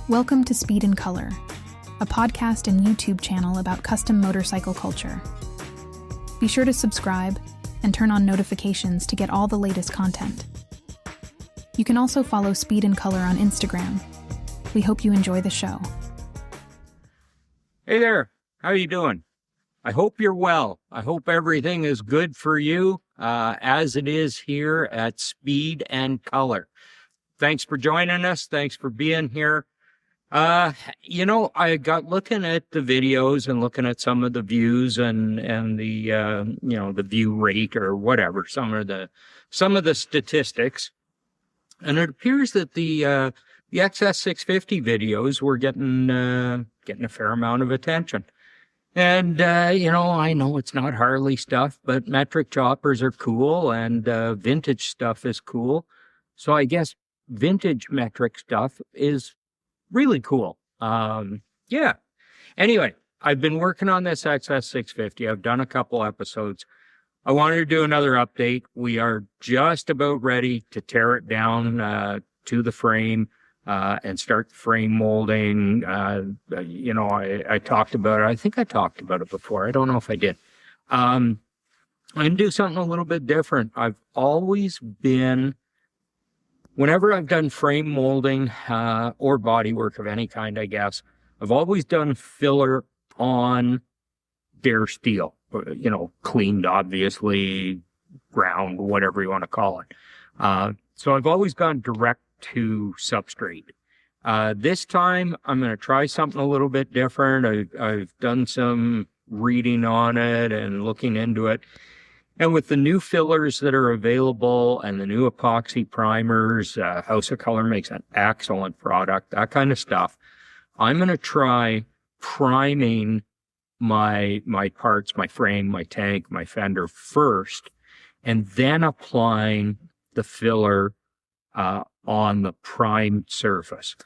Welcome to Speed and Color, a podcast and YouTube channel about custom motorcycle culture. Be sure to subscribe and turn on notifications to get all the latest content. You can also follow Speed and Color on Instagram. We hope you enjoy the show. Hey there, how are you doing? I hope you're well. I hope everything is good for you, as it is here at Speed and Color. Thanks for joining us. Thanks for being here. I got looking at the videos and looking at some of the views and the, the view rate or whatever, some of the statistics. And it appears that the XS650 videos were getting a fair amount of attention. And, I know it's not Harley stuff, but metric choppers are cool and vintage stuff is cool. So I guess vintage metric stuff is really cool. Anyway, I've been working on this XS650. I've done a couple episodes. I wanted to do another update. We are just about ready to tear it down to the frame and start frame molding. I talked about it. I think I talked about it before. I don't know if I did. I'm going to do something a little bit different. I've always been... Whenever I've done frame molding or body work of any kind, I guess, I've always done filler on bare steel, cleaned, obviously, ground, whatever you want to call it. So I've always gone direct to substrate. This time, I'm going to try something a little bit different. I've done some reading on it and looking into it. And with the new fillers that are available and the new epoxy primers, House of Color makes an excellent product, that kind of stuff. I'm going to try priming my parts, my frame, my tank, my fender first, and then applying the filler on the primed surface.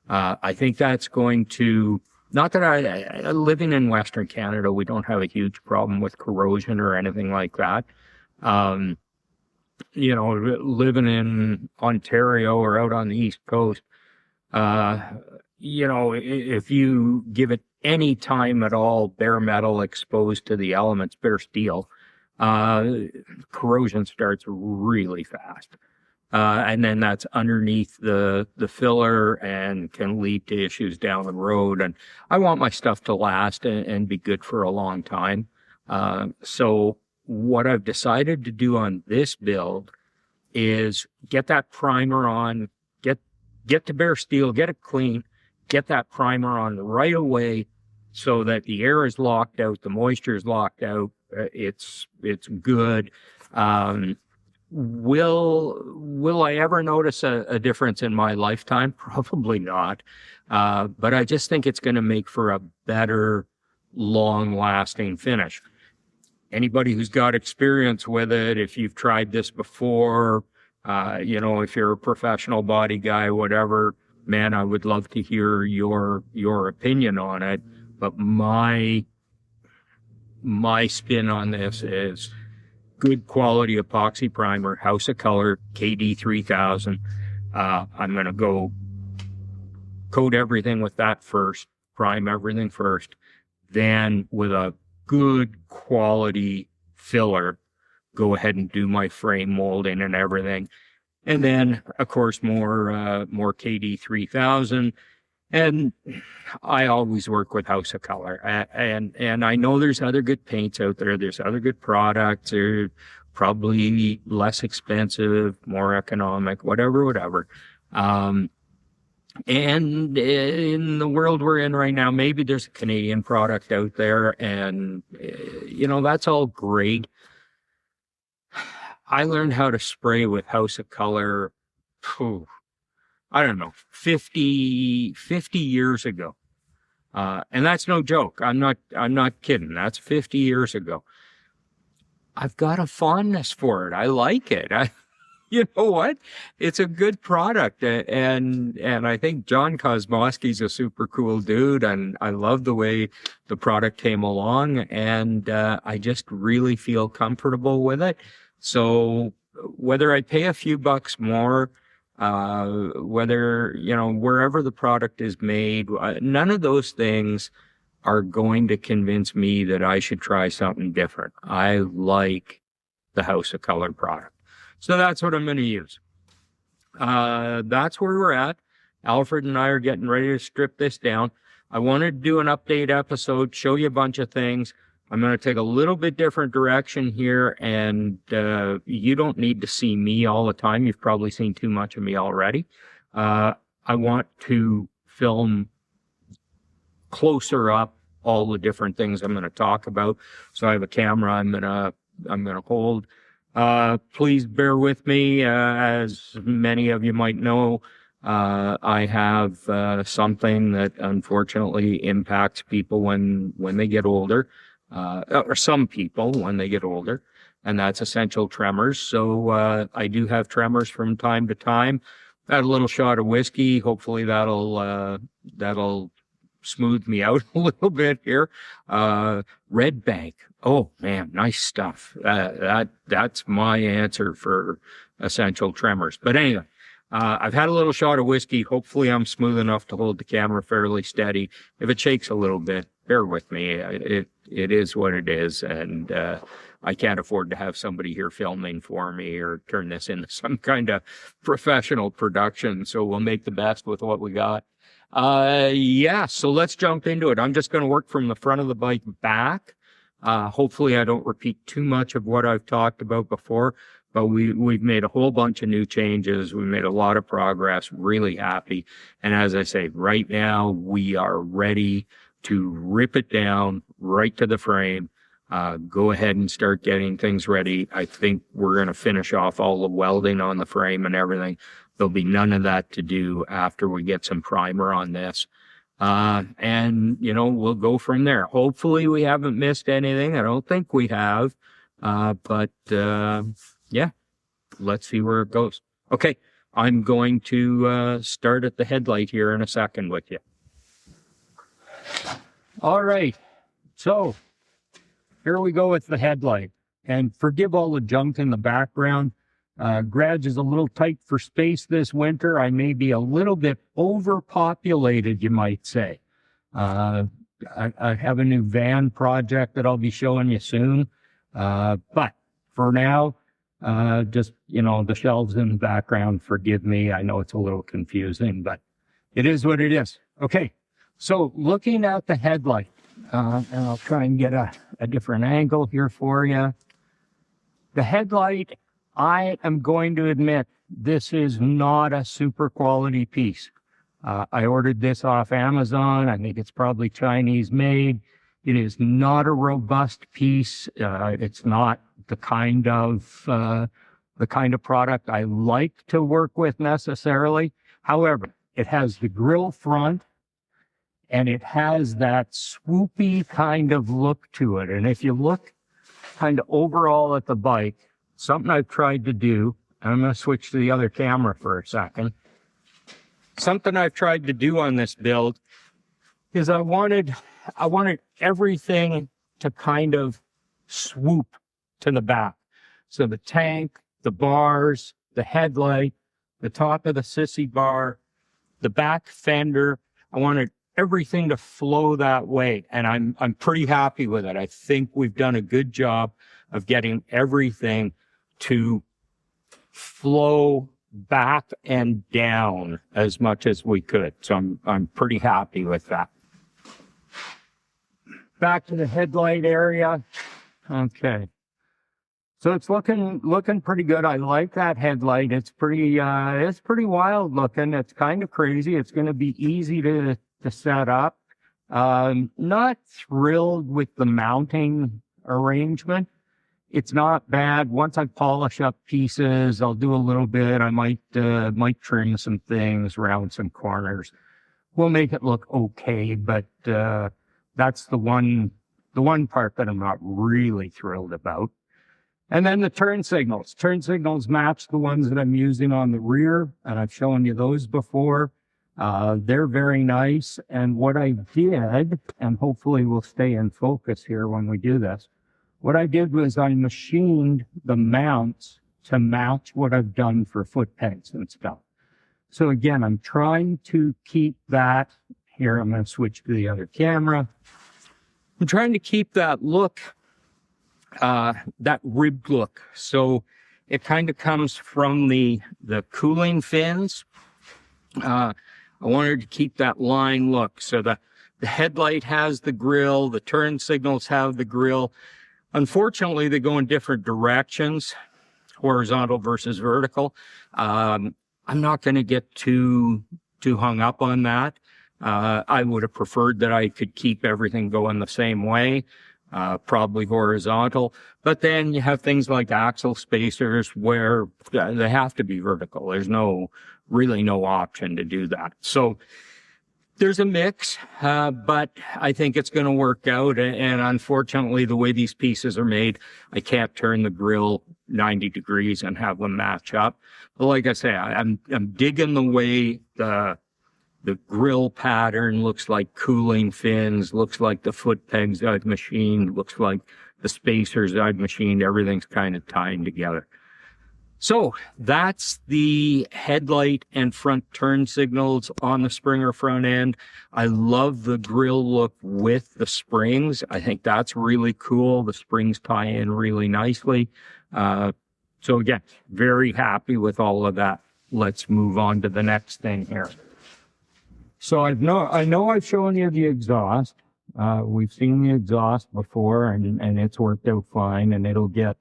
I think that's going to... Not that living in Western Canada, we don't have a huge problem with corrosion or anything like that. Living in Ontario or out on the East Coast, if you give it any time at all, bare metal exposed to the elements, bare steel, corrosion starts really fast. And then that's underneath the filler and can lead to issues down the road. And I want my stuff to last and be good for a long time. So what I've decided to do on this build is get that primer on, get to bare steel, get it clean, get that primer on right away so that the air is locked out, the moisture is locked out, it's good. Will I ever notice a difference in my lifetime? Probably not. But I just think it's going to make for a better, long-lasting finish. Anybody who's got experience with it, if you've tried this before, if you're a professional body guy, whatever, man, I would love to hear your opinion on it. But my spin on this is good quality epoxy primer, House of Color, KD 3000. I'm going to go coat everything with that first, prime everything first, then with a good quality filler, go ahead and do my frame molding and everything. And then, of course, more KD 3000. And I always work with House of Color. And I know there's other good paints out there. There's other good products. They're probably less expensive, more economic, whatever. And in the world we're in right now, maybe there's a Canadian product out there. And, that's all great. I learned how to spray with House of Color, I don't know, 50 years ago. And that's no joke. I'm not kidding. That's 50 years ago. I've got a fondness for it. I like it. You know what? It's a good product. And I think John Kosmowski's a super cool dude. And I love the way the product came along. And I just really feel comfortable with it. So whether I pay a few bucks more, whether, wherever the product is made, none of those things are going to convince me that I should try something different. I like the House of Color product. So that's what I'm going to use. That's where we're at. Alfred and I are getting ready to strip this down. I wanted to do an update episode, show you a bunch of things. I'm going to take a little bit different direction here, and you don't need to see me all the time. You've probably seen too much of me already. I want to film closer up all the different things I'm going to talk about. So I have a camera I'm going to hold. Please bear with me. As many of you might know, I have something that unfortunately impacts people when they get older. Or some people when they get older, and that's essential tremors. So I do have tremors from time to time. Add a little shot of whiskey. Hopefully that'll smooth me out a little bit here. Red Bank. Oh man, nice stuff. That's my answer for essential tremors. But anyway, I've had a little shot of whiskey. Hopefully I'm smooth enough to hold the camera fairly steady. If it shakes a little bit, bear with me. It is what it is, and I can't afford to have somebody here filming for me or turn this into some kind of professional production. So we'll make the best with what we got. So let's jump into it. I'm just going to work from the front of the bike back. Hopefully I don't repeat too much of what I've talked about before, but we've made a whole bunch of new changes. We made a lot of progress, really happy. And as I say, right now we are ready to rip it down right to the frame. Go ahead and start getting things ready. I think we're going to finish off all the welding on the frame and everything. There'll be none of that to do after we get some primer on this. And we'll go from there. Hopefully we haven't missed anything. I don't think we have. But let's see where it goes. Okay. I'm going to, start at the headlight here in a second with you. All right. So here we go with the headlight, and forgive all the junk in the background. Garage is a little tight for space this winter. I may be a little bit overpopulated, you might say. I have a new van project that I'll be showing you soon. But for now, just, the shelves in the background, forgive me. I know it's a little confusing, but it is what it is. Okay. So looking at the headlight, and I'll try and get a different angle here for you. The headlight, I am going to admit, this is not a super quality piece. I ordered this off Amazon. I think it's probably Chinese made. It is not a robust piece. It's not the kind of product I like to work with necessarily. However, it has the grill front, and it has that swoopy kind of look to it. And if you look kind of overall at the bike, something I've tried to do, and I'm going to switch to the other camera for a second. Something I've tried to do on this build is I wanted everything to kind of swoop to the back. So the tank, the bars, the headlight, the top of the sissy bar, the back fender, I wanted everything to flow that way. And I'm pretty happy with it. I think we've done a good job of getting everything to flow back and down as much as we could. So I'm pretty happy with that. Back to the headlight area. Okay. So it's looking pretty good. I like that headlight. It's pretty wild looking. It's kind of crazy. It's going to be easy to set up. Not thrilled with the mounting arrangement. It's not bad. Once I polish up pieces, I'll do a little bit. I might trim some things around some corners. We'll make it look okay, but that's the one part that I'm not really thrilled about. And then the turn signals. Turn signals match the ones that I'm using on the rear, and I've shown you those before. They're very nice. And what I did, and hopefully we'll stay in focus here when we do this, what I did was I machined the mounts to match what I've done for foot pegs and stuff. So again, I'm trying to keep that here. I'm going to switch to the other camera. I'm trying to keep that look, that ribbed look. So it kind of comes from the cooling fins. I wanted to keep that line look. So the headlight has the grille, the turn signals have the grille. Unfortunately, they go in different directions, horizontal versus vertical. I'm not going to get too hung up on that. I would have preferred that I could keep everything going the same way, probably horizontal. But then you have things like axle spacers where they have to be vertical. There's really no option to do that. So there's a mix, but I think it's going to work out. And unfortunately, the way these pieces are made, I can't turn the grille 90 degrees and have them match up. But like I say, I'm digging the way the grille pattern looks like cooling fins, looks like the foot pegs I've machined, looks like the spacers I've machined. Everything's kind of tying together. So that's the headlight and front turn signals on the Springer front end. I love the grille look with the springs. I think that's really cool. The springs tie in really nicely. So again, very happy with all of that. Let's move on to the next thing here. So I know I've shown you the exhaust. We've seen the exhaust before, and it's worked out fine, and it'll get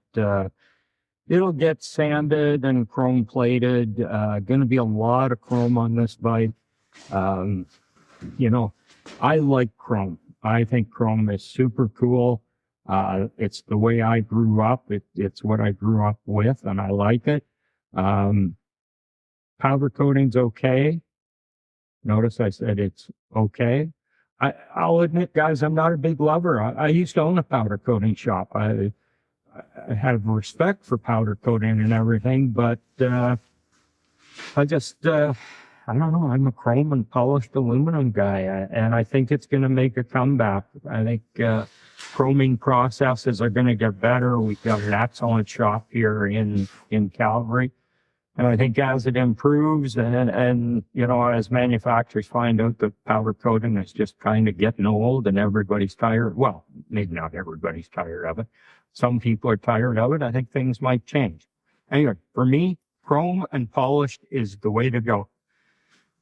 sanded and chrome plated. Going to be a lot of chrome on this bike. You know, I like chrome. I think chrome is super cool. It's the way I grew up. It's what I grew up with, and I like it. Powder coating's okay. Notice I said it's okay. I'll admit, guys, I'm not a big lover. I used to own a powder coating shop. I have respect for powder coating and everything, but I don't know. I'm a chrome and polished aluminum guy, and I think it's going to make a comeback. I think chroming processes are going to get better. We've got an excellent shop here in Calgary. And I think as it improves and, you know, as manufacturers find out that powder coating is just kind of getting old and everybody's tired, well, maybe not everybody's tired of it. Some people are tired of it. I think things might change. Anyway, for me, chrome and polished is the way to go.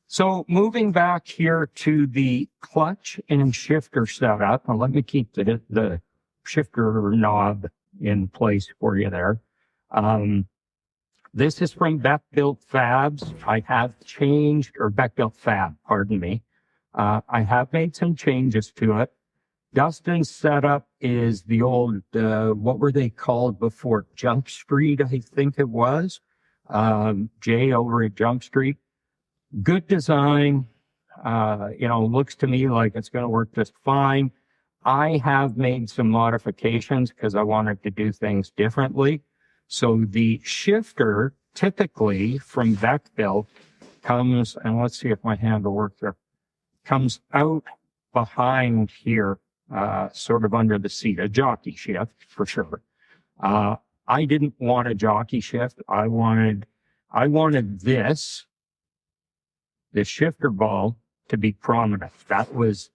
So moving back here to the clutch and shifter setup, and let me keep the shifter knob in place for you there. This is from Beck Built Fabs. I have changed, or Beck Built Fab, pardon me. I have made some changes to it. Dustin's setup is the old, what were they called before? Jump Street, I think it was. Jay over at Jump Street. Good design. You know, looks to me like it's going to work just fine. I have made some modifications because I wanted to do things differently. So the shifter typically from Beck Built comes, and let's see if my handle works there, comes out behind here, sort of under the seat, a jockey shift for sure. I didn't want a jockey shift. I wanted this shifter ball to be prominent. That was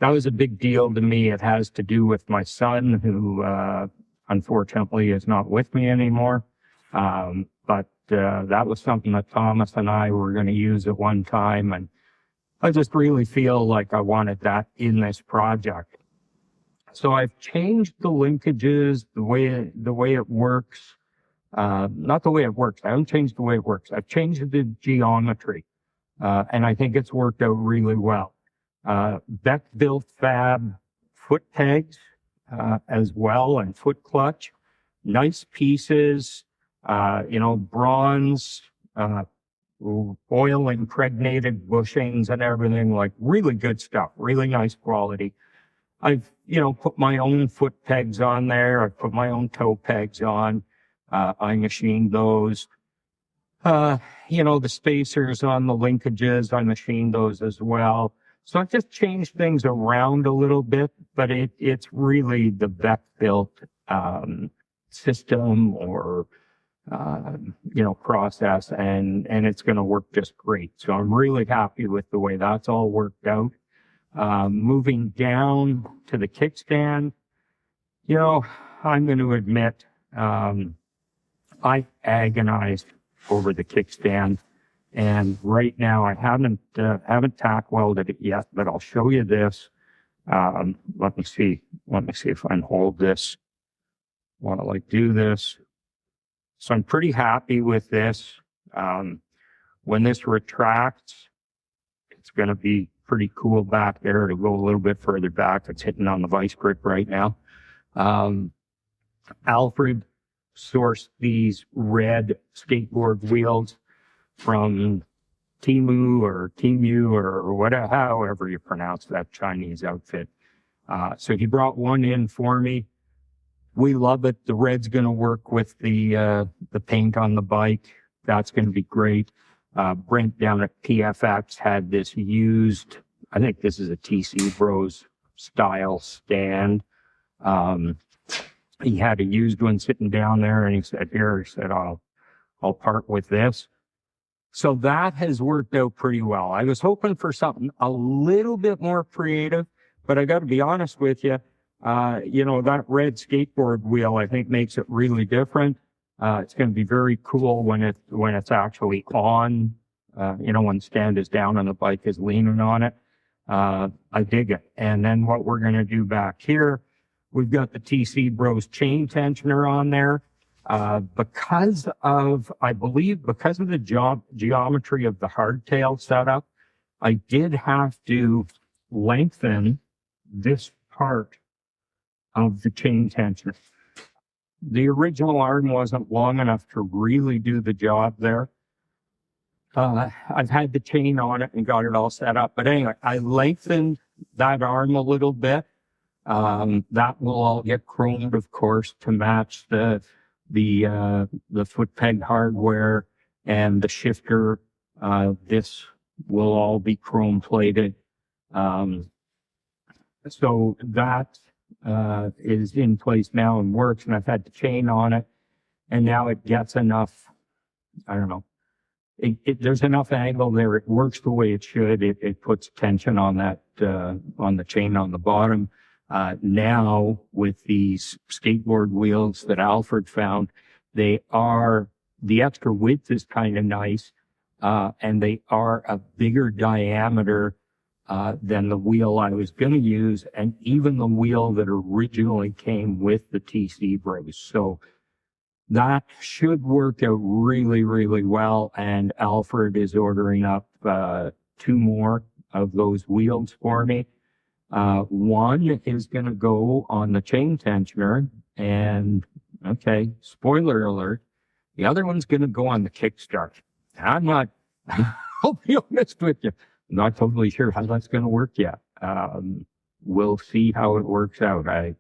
a big deal to me. It has to do with my son who, unfortunately is not with me anymore. But that was something that Thomas and I were going to use at one time. And I just really feel like I wanted that in this project. So I've changed the linkages, the way it works. Not the way it works. I haven't changed the way it works. I've changed the geometry. And I think it's worked out really well. Beck Built Fab foot pegs, as well, and foot clutch, nice pieces, you know, bronze, oil impregnated bushings and everything, like really good stuff, really nice quality. I've, you know, put my own foot pegs on there. I've put my own toe pegs on. I machined those. You know, the spacers on the linkages, I machined those as well. So I've just changed things around a little bit, but it's really the Beck Built system or process, and it's going to work just great. So I'm really happy with the way that's all worked out. Moving down to the kickstand, I'm going to admit, I agonized over the kickstand, and right now I haven't tack welded it yet, but I'll show you this. Let me see if I can hold this while I do this. So I'm pretty happy with this. When this retracts, it's going to be pretty cool back there. To go a little bit further back. It's hitting on the vice grip right now. Alfred sourced these red skateboard wheels from Temu or whatever, however you pronounce that Chinese outfit. So he brought one in for me. We love it. The red's going to work with the paint on the bike. That's going to be great. Brent down at PFX had this used, I think this is a TC Bros style stand. He had a used one sitting down there, and he said, I'll part with this. So that has worked out pretty well. I was hoping for something a little bit more creative, but I got to be honest with you. That red skateboard wheel, I think, makes it really different. It's going to be very cool when it's actually on, when the stand is down and the bike is leaning on it. I dig it. And then what we're going to do back here, we've got the TC Bros chain tensioner on there. Because of the geometry of the hardtail setup, I did have to lengthen this part of the chain tensioner. The original arm wasn't long enough to really do the job there. I've had the chain on it and got it all set up. But anyway, I lengthened that arm a little bit. That will all get chromed, of course, to match the foot peg hardware and the shifter. This will all be chrome plated. So that is in place now and works, and I've had the chain on it, and now it gets enough, I don't know, there's enough angle there. It works the way it should. It puts tension on that, on the chain on the bottom. Now with these skateboard wheels that Alfred found, the extra width is kind of nice, and they are a bigger diameter than the wheel I was going to use, and even the wheel that originally came with the TC Bros. So that should work out really, really well, and Alfred is ordering up 2 more of those wheels for me. One is going to go on the chain tensioner, and okay, spoiler alert, the other one's going to go on the kickstart. I'm not, I'll be honest with you, I'm not totally sure how that's going to work yet. We'll see how it works out. I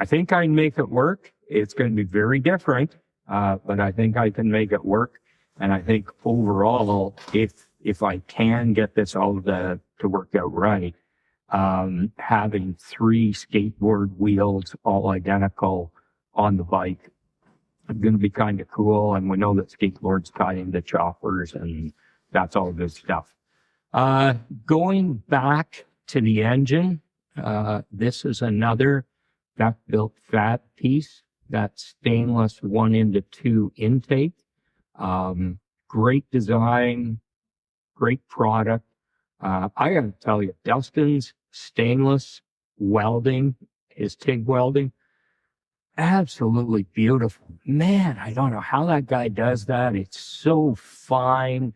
think I can make it work. It's going to be very different, but I think I can make it work. And I think overall, if I can get this all to work out right, having 3 skateboard wheels all identical on the bike is going to be kind of cool. And we know that skateboards tie into choppers, and that's all good stuff. Going back to the engine, this is another duck-built fat piece. That stainless 1-into-2 intake. Great design, great product. I gotta tell you, Dustin's stainless welding, his TIG welding, absolutely beautiful. Man, I don't know how that guy does that. It's so fine.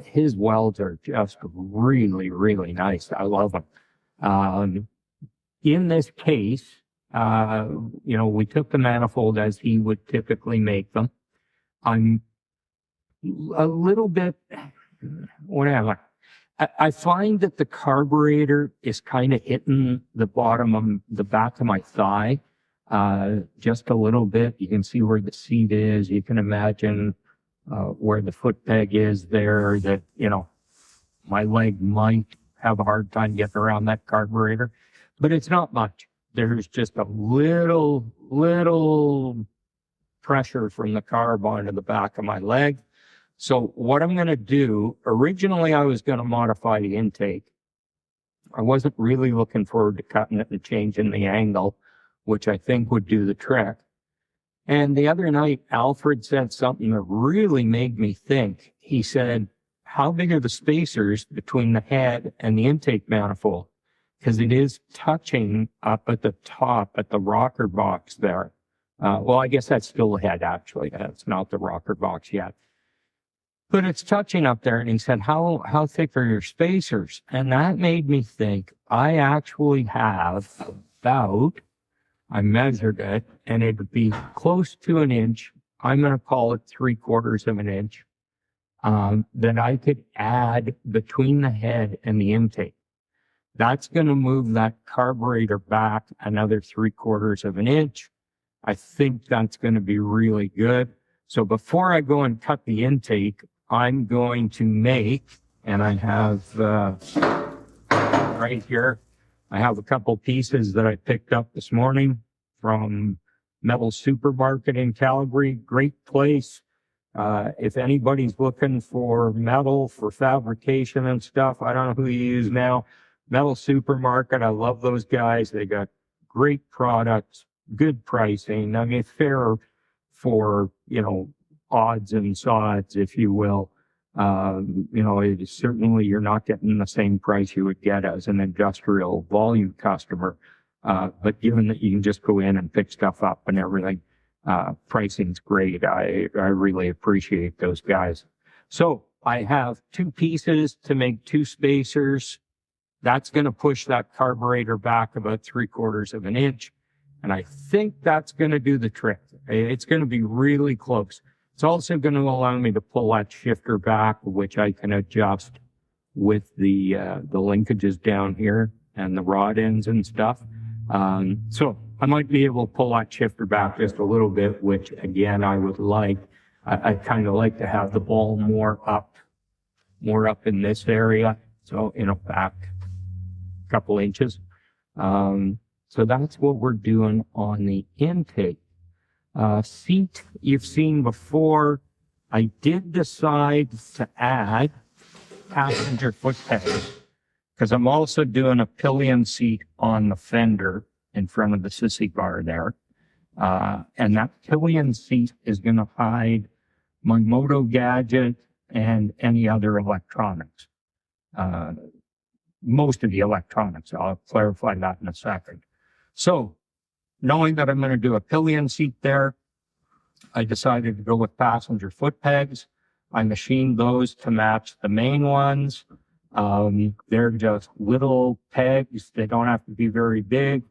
His welds are just really, really nice. I love them. In this case, we took the manifold as he would typically make them. I'm a little bit, whatever. I find that the carburetor is kind of hitting the bottom of the back of my thigh, just a little bit. You can see where the seat is. You can imagine where the foot peg is there, that, my leg might have a hard time getting around that carburetor, but it's not much. There's just a little pressure from the carb onto the back of my leg. So what I'm going to do, originally I was going to modify the intake. I wasn't really looking forward to cutting it and changing the angle, which I think would do the trick. And the other night, Alfred said something that really made me think. He said, how big are the spacers between the head and the intake manifold? Because it is touching up at the top at the rocker box there. Well, I guess that's still the head, actually. That's not the rocker box yet. But it's touching up there. And he said, how thick are your spacers? And that made me think I actually have about, I measured it, and it would be close to an inch. I'm going to call it 3/4 of an inch. That I could add between the head and the intake. That's going to move that carburetor back another 3/4 of an inch. I think that's going to be really good. So before I go and cut the intake, I'm going to make, and I have right here, I have a couple pieces that I picked up this morning from Metal Supermarket in Calgary. Great place. If anybody's looking for metal for fabrication and stuff, I don't know who you use now. Metal Supermarket, I love those guys. They got great products, good pricing. I mean, fair for, odds and sods, if you will. It is certainly, you're not getting the same price you would get as an industrial volume customer. But given that you can just go in and pick stuff up and everything, pricing's great. I really appreciate those guys. So I have 2 pieces to make 2 spacers. That's going to push that carburetor back about 3/4 of an inch. And I think that's going to do the trick. It's going to be really close. It's also going to allow me to pull that shifter back, which I can adjust with the linkages down here and the rod ends and stuff. So I might be able to pull that shifter back just a little bit, which again, I would like. I kind of like to have the ball more up in this area. So, back a couple inches. So that's what we're doing on the intake. Seat, you've seen before. I did decide to add passenger foot pegs because I'm also doing a pillion seat on the fender in front of the sissy bar there. And that pillion seat is going to hide my moto gadget and any other electronics. Most of the electronics. I'll clarify that in a second. So, knowing that I'm going to do a pillion seat there, I decided to go with passenger foot pegs. I machined those to match the main ones. They're just little pegs. They don't have to be very big.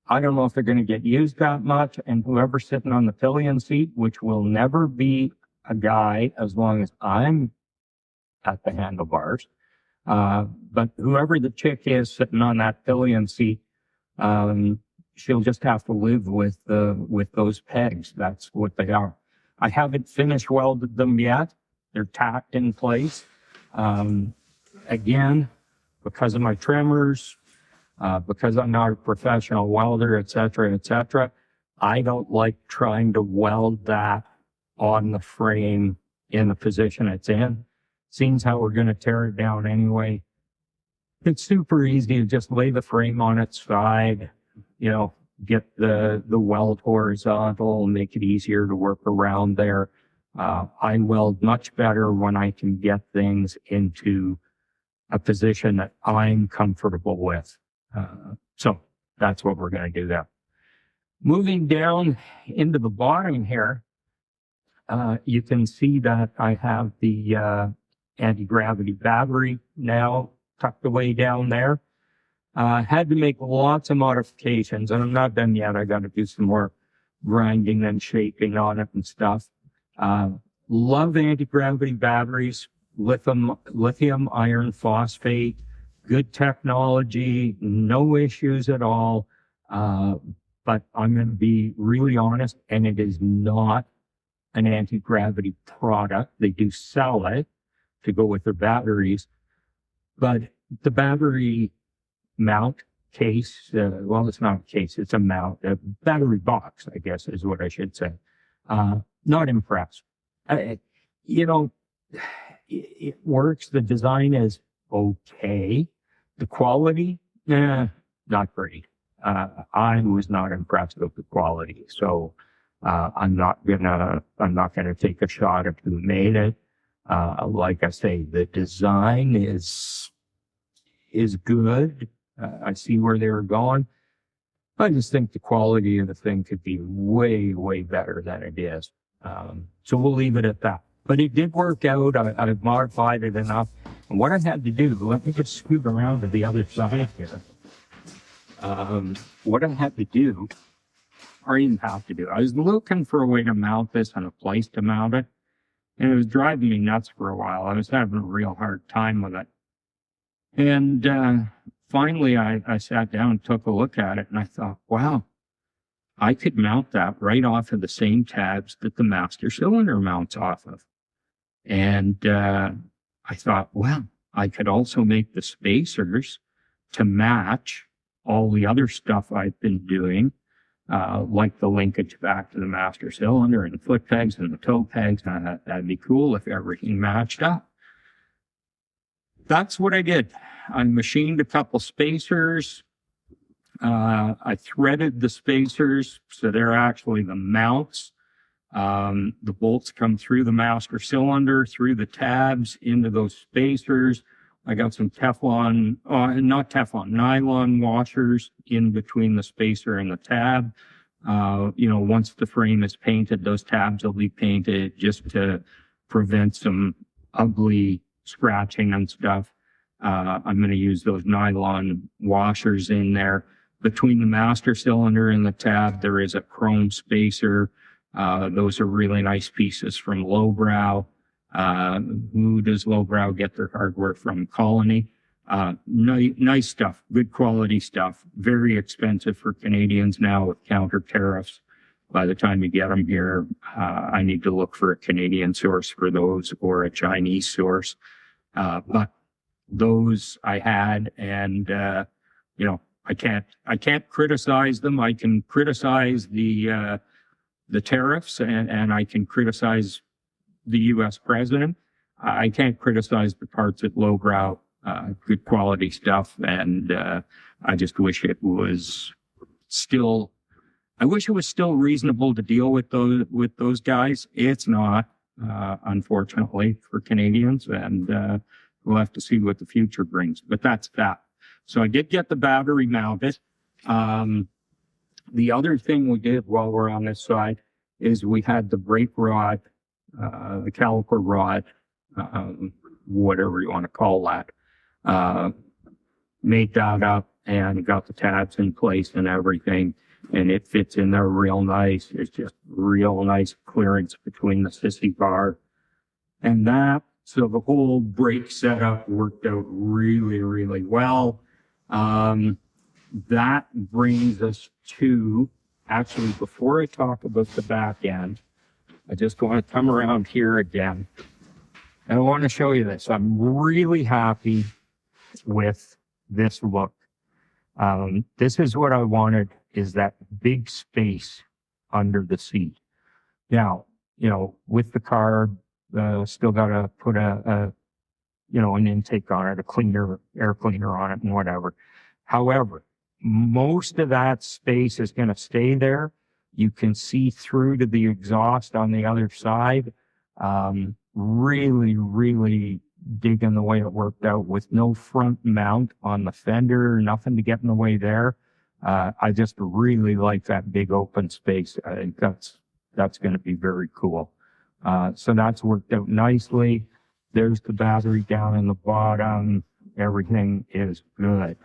I don't know if they're going to get used that much. And whoever's sitting on the pillion seat, which will never be a guy as long as I'm at the handlebars, but whoever the chick is sitting on that pillion seat, she'll just have to live with those pegs. That's what they are. I haven't finish welded them yet. They're tacked in place. Again, because of my tremors, because I'm not a professional welder, et cetera, I don't like trying to weld that on the frame in the position it's in. Seems how we're going to tear it down anyway. It's super easy to just lay the frame on its side, get the weld horizontal, make it easier to work around there. I weld much better when I can get things into a position that I'm comfortable with. So that's what we're going to do there. Moving down into the bottom here, you can see that I have the anti-gravity battery now tucked away down there. Had to make lots of modifications, and I'm not done yet. I got to do some more grinding and shaping on it and stuff. Love anti-gravity batteries, lithium iron phosphate, good technology, no issues at all. But I'm going to be really honest, and it is not an anti-gravity product. They do sell it to go with their batteries, but the battery mount case, well, it's not a case, it's a mount, a battery box, I guess is what I should say. Not impressed. I, you know, it works. The design is okay. The quality, not great. I was not impressed with the quality. So, I'm not gonna take a shot at who made it. Like I say, the design is good. I see where they were going. I just think the quality of the thing could be way, way better than it is. So we'll leave it at that. But it did work out. I've modified it enough. And what I had to do, let me just scoot around to the other side here. What I had to do, or even have to do, I was looking for a way to mount this and a place to mount it. And it was driving me nuts for a while. I was having a real hard time with it. And finally, I sat down and took a look at it, and I thought, wow, I could mount that right off of the same tabs that the master cylinder mounts off of. And I thought, well, I could also make the spacers to match all the other stuff I've been doing, like the linkage back to the master cylinder and the foot pegs and the toe pegs. And I thought that'd be cool if everything matched up. That's what I did. I machined a couple spacers. I threaded the spacers, so they're actually the mounts. The bolts come through the master cylinder, through the tabs, into those spacers. I got some nylon washers in between the spacer and the tab. Once the frame is painted, those tabs will be painted just to prevent some ugly scratching and stuff. I'm going to use those nylon washers in there. Between the master cylinder and the tab, there is a chrome spacer. Those are really nice pieces from Lowbrow. Who does Lowbrow get their hardware from? Colony. Nice stuff, good quality stuff. Very expensive for Canadians now with counter tariffs. By the time you get them here, I need to look for a Canadian source for those or a Chinese source. But those I had, and I can't criticize them. I can criticize the tariffs, and I can criticize the U.S. president. I can't criticize the parts at Lowbrow. Good quality stuff, and I just wish it was still. I wish it was still reasonable to deal with those guys. It's not, unfortunately, for Canadians, and we'll have to see what the future brings. But that's that. So I did get the battery mounted. The other thing we did while we're on this side is we had the brake rod, the caliper rod, whatever you want to call that, made that up and got the tabs in place and everything. And it fits in there real nice. It's just real nice clearance between the sissy bar and that. So the whole brake setup worked out really, really well. That brings us to, actually, before I talk about the back end, I just want to come around here again. And I want to show you this. I'm really happy with this look. This is what I wanted, is that big space under the seat. Now, with the car, still got to put an intake on it, air cleaner on it and whatever. However, most of that space is going to stay there. You can see through to the exhaust on the other side. Really, really digging the way it worked out with no front mount on the fender, nothing to get in the way there. I just really like that big open space. I think that's going to be very cool. So that's worked out nicely. There's the battery down in the bottom. Everything is good.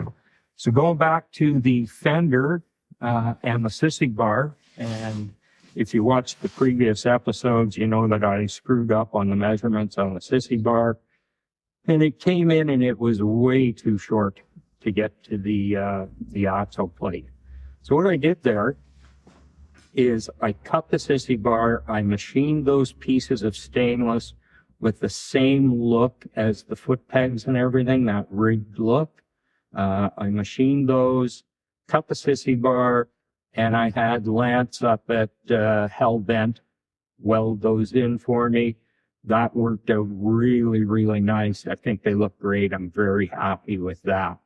So going back to the fender and the sissy bar, and if you watched the previous episodes, you know that I screwed up on the measurements on the sissy bar, and it came in and it was way too short to get to the axle plate. So what I did there is I cut the sissy bar, I machined those pieces of stainless with the same look as the foot pegs and everything, that rigged look. I machined those, cut the sissy bar, and I had Lance up at Hellbent weld those in for me. That worked out really, really nice. I think they look great. I'm very happy with that.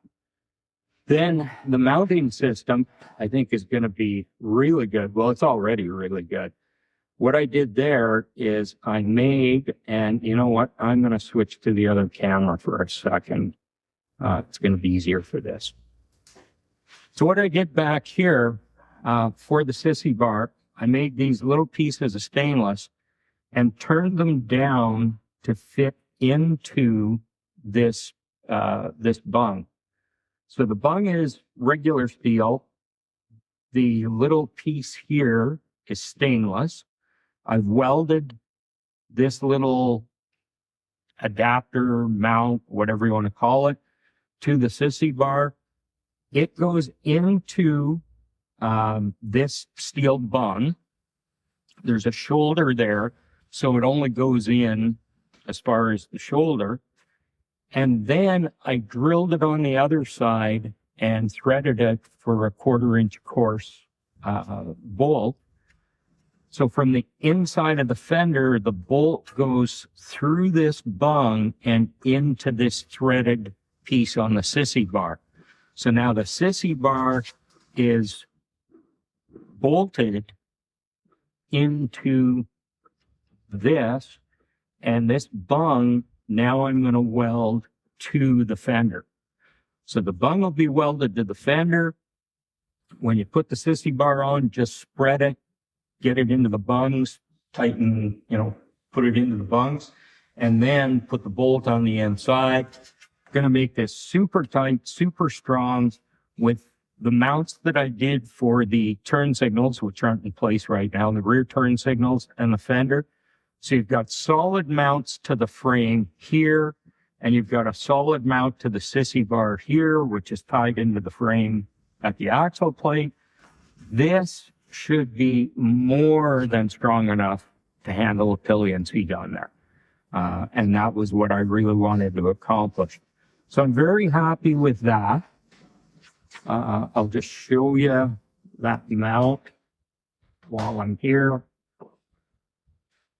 Then the mounting system, I think, is going to be really good. Well, it's already really good. What I did there is I made, and you know what? I'm going to switch to the other camera for a second. It's going to be easier for this. So what I did back here for the sissy bar, I made these little pieces of stainless and turned them down to fit into this bung. So the bung is regular steel. The little piece here is stainless. I've welded this little adapter, mount, whatever you want to call it, to the sissy bar. It goes into this steel bung. There's a shoulder there, so it only goes in as far as the shoulder. And then I drilled it on the other side and threaded it for a 1/4 inch coarse bolt. So from the inside of the fender, the bolt goes through this bung and into this threaded piece on the sissy bar. So now the sissy bar is bolted into this, and this bung, now I'm going to weld to the fender. So the bung will be welded to the fender. When you put the sissy bar on, just spread it, get it into the bungs, tighten, put it into the bungs, and then put the bolt on the inside. Going to make this super tight, super strong with the mounts that I did for the turn signals, which aren't in place right now, the rear turn signals and the fender. So you've got solid mounts to the frame here, and you've got a solid mount to the sissy bar here, which is tied into the frame at the axle plate. This should be more than strong enough to handle a pillion seat on there. And that was what I really wanted to accomplish. So I'm very happy with that. I'll just show you that mount while I'm here.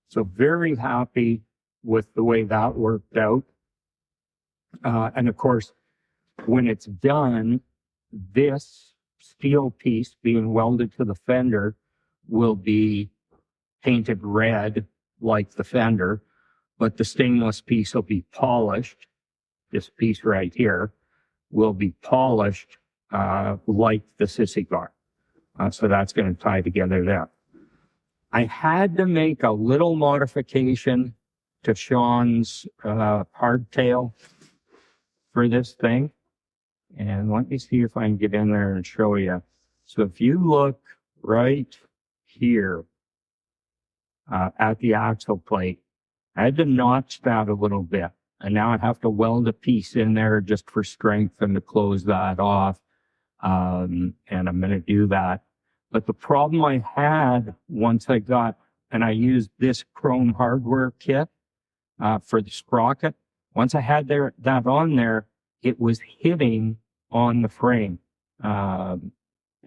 So very happy with the way that worked out. And of course, when it's done, this steel piece being welded to the fender will be painted red like the fender, but the stainless piece will be polished. This piece right here will be polished like the sissy bar. So that's going to tie together there. I had to make a little modification to Sean's hardtail for this thing. And let me see if I can get in there and show you. So if you look right here at the axle plate, I had to notch that a little bit. And now I have to weld a piece in there just for strength and to close that off. And I'm going to do that. But the problem I had once I got, and I used this chrome hardware kit for the sprocket. Once I had that on there, it was hitting on the frame. And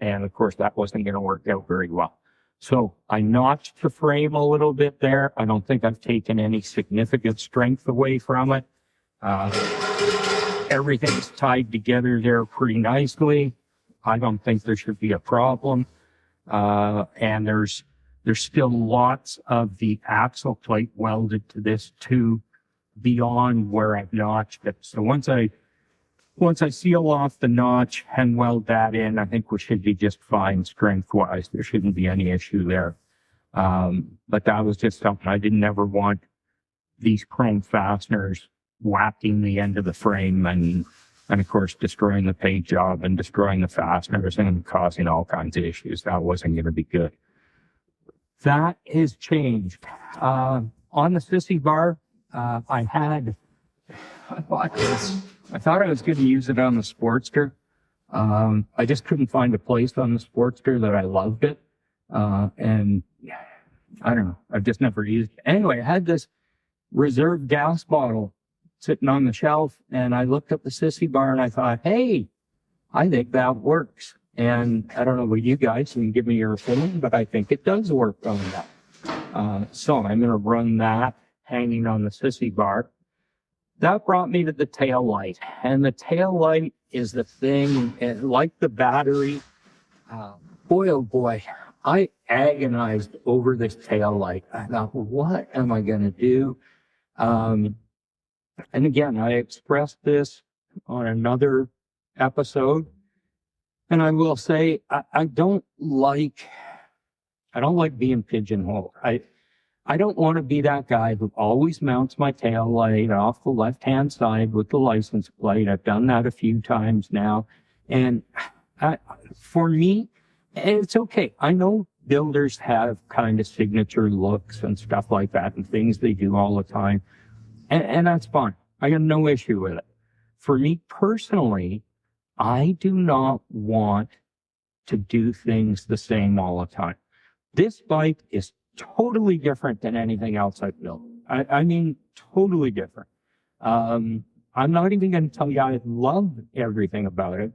of course, that wasn't going to work out very well. So I notched the frame a little bit there. I don't think I've taken any significant strength away from it. Everything's tied together there pretty nicely. I don't think there should be a problem. And there's still lots of the axle plate welded to this too, beyond where I've notched it. So once I seal off the notch and weld that in, I think we should be just fine strength-wise. There shouldn't be any issue there. But that was just something I didn't ever want these chrome fasteners whacking the end of the frame and of course destroying the paint job and destroying the fasteners and causing all kinds of issues. That wasn't going to be good. That has changed. On the sissy bar, I thought I was going to use it on the Sportster. I just couldn't find a place on the Sportster that I loved it. And I don't know, I've just never used it. Anyway, I had this reserve gas bottle sitting on the shelf, and I looked up the sissy bar and I thought, hey, I think that works. And I don't know about you guys, you can give me your opinion, but I think it does work on that. So I'm going to run that hanging on the sissy bar. That brought me to the tail light, and the tail light is the thing, like the battery. Boy, oh boy, I agonized over this tail light. I thought, what am I going to do? And again, I expressed this on another episode, and I will say I don't like being pigeonholed. I don't want to be that guy who always mounts my tail light off the left-hand side with the license plate. I've done that a few times now. And for me, it's okay. I know builders have kind of signature looks and stuff like that and things they do all the time. And that's fine. I got no issue with it. For me personally, I do not want to do things the same all the time. This bike is totally different than anything else I've built. I mean, totally different. I'm not even going to tell you I love everything about it,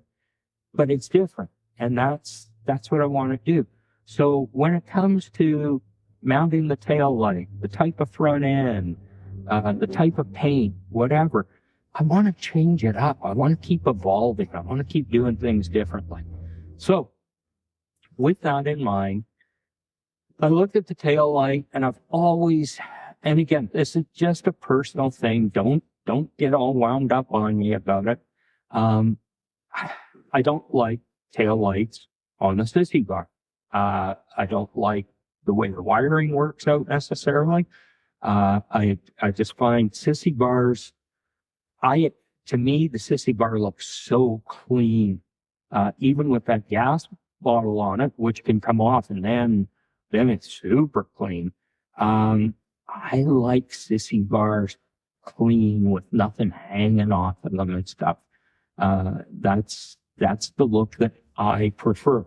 but it's different. And that's what I want to do. So when it comes to mounting the tail light, the type of front end, the type of paint, whatever, I want to change it up. I want to keep evolving. I want to keep doing things differently. So with that in mind, I looked at the tail light, and I've always, and again, this is just a personal thing. Don't get all wound up on me about it. I don't like tail lights on the sissy bar. I don't like the way the wiring works out necessarily. I just find sissy bars, to me, the sissy bar looks so clean, even with that gas bottle on it, which can come off and then it's super clean. I like sissy bars clean with nothing hanging off of them and stuff. That's the look that I prefer.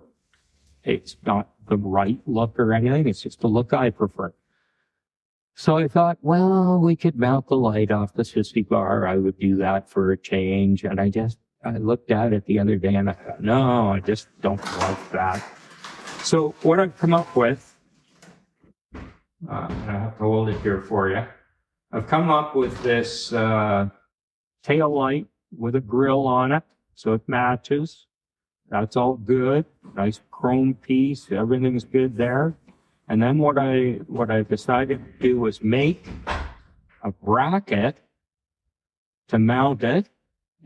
It's not the right look or anything. It's just the look I prefer. So I thought, well, we could mount the light off the sissy bar. I would do that for a change. And I looked at it the other day and I thought, no, I just don't like that. So what I've come up with, I have to hold it here for you. I've come up with this tail light with a grill on it, so it matches. That's all good. Nice chrome piece. Everything's good there. And then what I decided to do was make a bracket to mount it.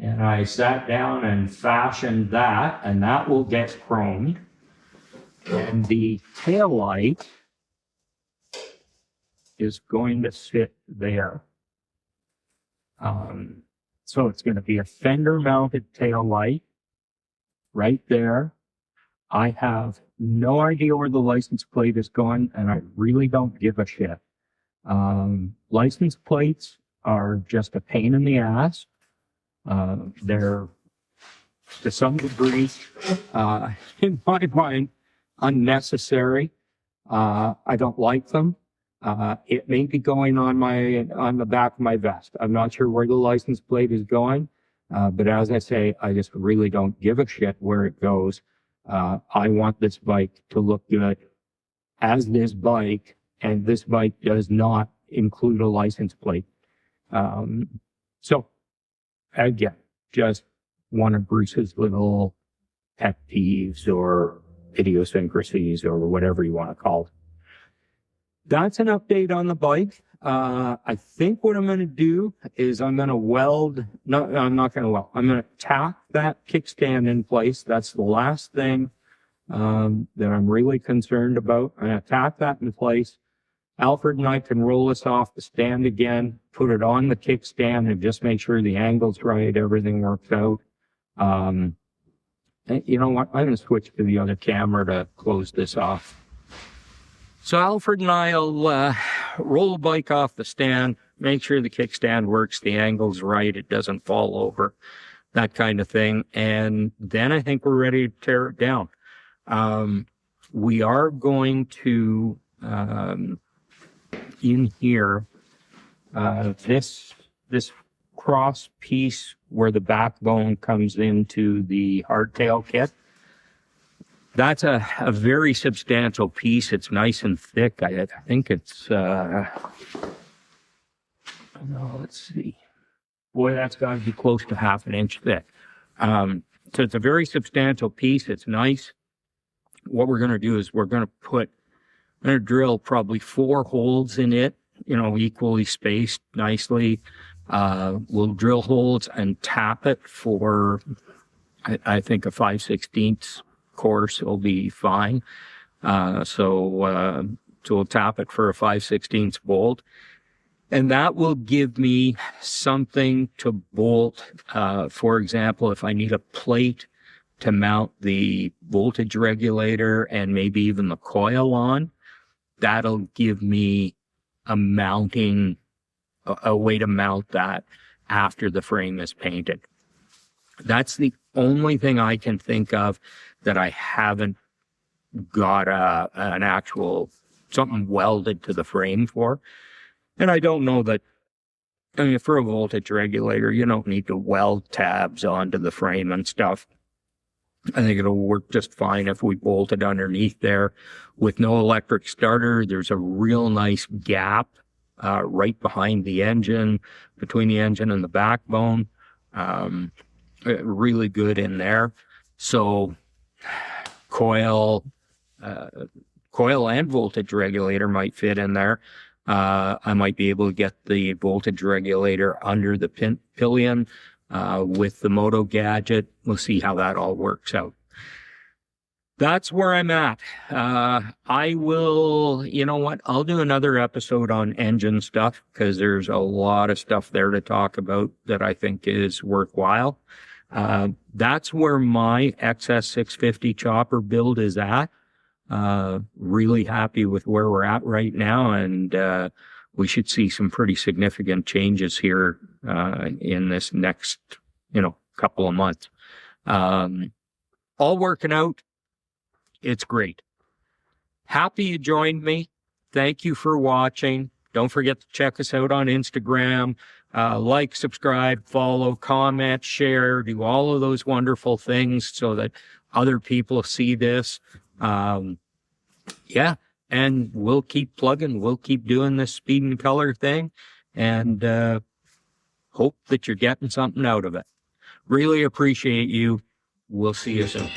And I sat down and fashioned that, and that will get chromed. And the tail light is going to sit there. So it's going to be a fender mounted tail light right there. I have no idea where the license plate is going, and I really don't give a shit. License plates are just a pain in the ass. They're, to some degree, in my mind, unnecessary. I don't like them. It may be going on the back of my vest. I'm not sure where the license plate is going. But as I say, I just really don't give a shit where it goes. I want this bike to look good as this bike, and this bike does not include a license plate. So again, just one of Bruce's little pet peeves or idiosyncrasies or whatever you want to call it. That's an update on the bike. I think what I'm going to do is I'm going to I'm not going to weld. I'm going to tack that kickstand in place. That's the last thing that I'm really concerned about. I'm going to tack that in place. Alfred and I can roll this off the stand again, put it on the kickstand, and just make sure the angle's right, everything works out. You know what? I'm going to switch to the other camera to close this off. So Alfred and I will roll the bike off the stand, make sure the kickstand works, the angle's right, it doesn't fall over, that kind of thing. And then I think we're ready to tear it down. We are going to, in here, this cross piece where the backbone comes into the hardtail kit, That's a very substantial piece. It's nice and thick. I think it's, let's see. Boy, that's got to be close to half an inch thick. So it's a very substantial piece. It's nice. What we're going to do is we're going to drill probably 4 holes in it, equally spaced nicely. We'll drill holes and tap it for, I think, a 5/16 course will be fine. So we'll tap it for a 5/16 bolt. And that will give me something to bolt. For example, if I need a plate to mount the voltage regulator and maybe even the coil on, that'll give me a way to mount that after the frame is painted. That's the only thing I can think of that I haven't got an actual something welded to the frame for. And I don't know that, for a voltage regulator, you don't need to weld tabs onto the frame and stuff. I think it'll work just fine if we bolt it underneath there. With no electric starter, there's a real nice gap right behind the engine, between the engine and the backbone. Really good in there. So coil and voltage regulator might fit in there. I might be able to get the voltage regulator under the pillion with the Moto gadget. We'll see how that all works out. That's where I'm at. I will, I'll do another episode on engine stuff because there's a lot of stuff there to talk about that I think is worthwhile. That's where my XS650 chopper build is at. Really happy with where we're at right now, and we should see some pretty significant changes here in this next, couple of months. All working out. It's great. Happy you joined me. Thank you for watching. Don't forget to check us out on Instagram. Like, subscribe, follow, comment, share, do all of those wonderful things so that other people see this. Yeah, and we'll keep plugging. We'll keep doing this speed and color thing, and hope that you're getting something out of it. Really appreciate you. We'll see you soon.